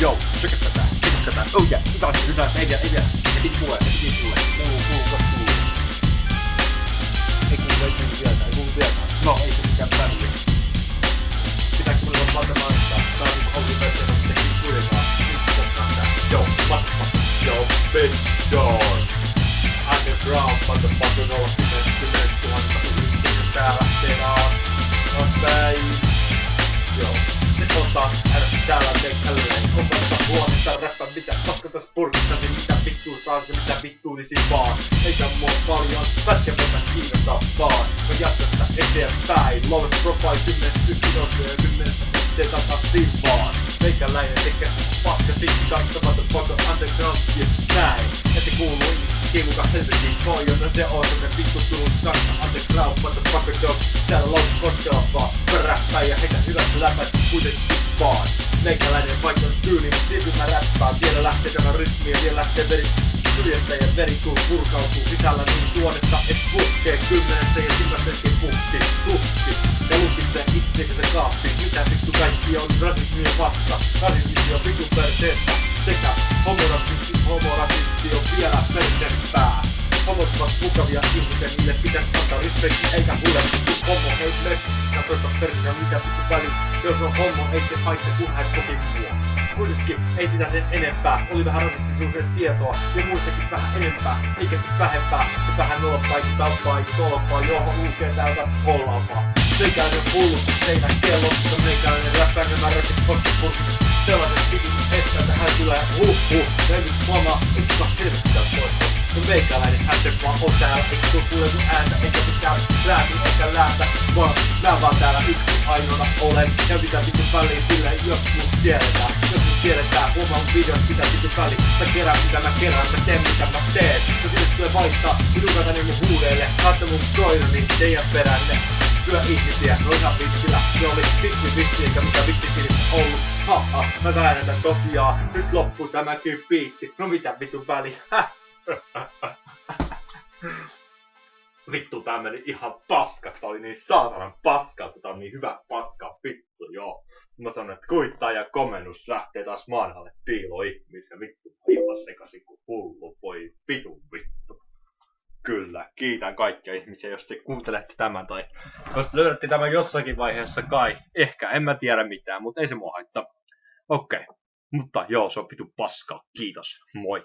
Joo, tsekätkää, oh yeah, hyvä, ei vielä, heti kuule. Kuuluu. Ei kuulu vielä. No, ei se mikään väliä. Pitääkö mulle vaan matemaattaa? Tää on niinku Ouliversion, mutta tehtiin kuitenkaan. Joo, yo, bitch, dog. Underground, motherfucker, 10 000 yhdistyksen täällä telaan. On päin. Joo. Nyt on taas täällä tälleen. Opettaa huomista räppää mitä paskatas purkista, niin mitä vittuu taas ja mitä vittuu niin siinä vaan. Eikä mua paljon, pätkä vetä kiinnostaa vaan. Mä jatkan sitä eteenpäin. Lowest profile 10 yksilöstä ja 10 ettei takaisin vaan. Meikäläinen tekee paska siksi tanssamaton pakon undergroundia näin. Ja se kuuluu kiilukas helvetiin koijon. No se on semmonen vittu tullut kanssa underground motherfucker dog. Täällä laulut koskella vaan. Mä räppään ja heitän hyvät läpät kuitenkin vaan. Meikäläinen vaikka on tyyli, mut silti mä räppään. Vielä lähtee tämä rytmi ja vielä lähtee veri. Syljettäjän verituul purkautuu sisällä niin tuonesta et putkee 10 ja silmäselkin puhti. Ja lukitsee itseensä kaappiin. Mitä vittu kaikki on rasismia vasta. Rasismi on vitun perseestä. Sekä homorasisti on vielä perseempää. Homot ovat mukavia ihmisiä, niille pitäis antaa respekti eikä huule vittu homo. Hei mä toista perseestä mitä vittu väliin. Jos on homo ei se haitse kun hän koki mua. Kuitenkin ei sitä sen enempää, oli vähän rasistisuudesta tietoa ja muistakin vähän enempää, eikä vähempää. Ja vähän noloppaa, eikä tappaa, eikä tolppaa, johon lukee täältä hollaavaa. Meikäläinen on hullusti seinän kellossa, meikäläinen räppää nämä räpit koskepurkit. Sellaiset pikit, että tähän tulee ja nyt huomaa, että kuka selvittää poista. Ja meikäläinen hätten vaan on täällä, eikä tuu kuule mun ääntä, eikä mitään lääkin eikä läätä. Vaan mä vaan täällä yksin ainoana olen. Ja mitä vittu väliin silleen, jos mun tiedetään, huomaa mun videot mitä vittu väliin. Mä kerään mitä mä kerään, mä teen mitä mä teen. Ja sinne tulee vaihtaa, minun katani mun huudeille. Kaatta mun koirani teidän peränne. Syö ihmisiä, no ihan vitsillä. Se oli vitsi eikä mitä vitsikirjassa ollut. Haha, mä väännän tän tosiaan. Nyt loppuu tämäkin biitti. No mitä vittu väliin? Vittu tää meni ihan paskaksi. Tää oli niin saatanan paskaa, että tää on niin hyvä paskaa. Vittu joo. Mä sanon, että kuittaa ja komennus lähtee taas maan alle piilo ihmisiä. Vittu ihan sekaisin kuin hullu. Voi vitun vittu. Kyllä, kiitän kaikkia ihmisiä, jos te kuuntelette tämän tai jos löydätte tämän jossakin vaiheessa kai. Ehkä, en mä tiedä mitään, mutta ei se mua haittaa. Okei, mutta joo, se on vitun paskaa. Kiitos, moi.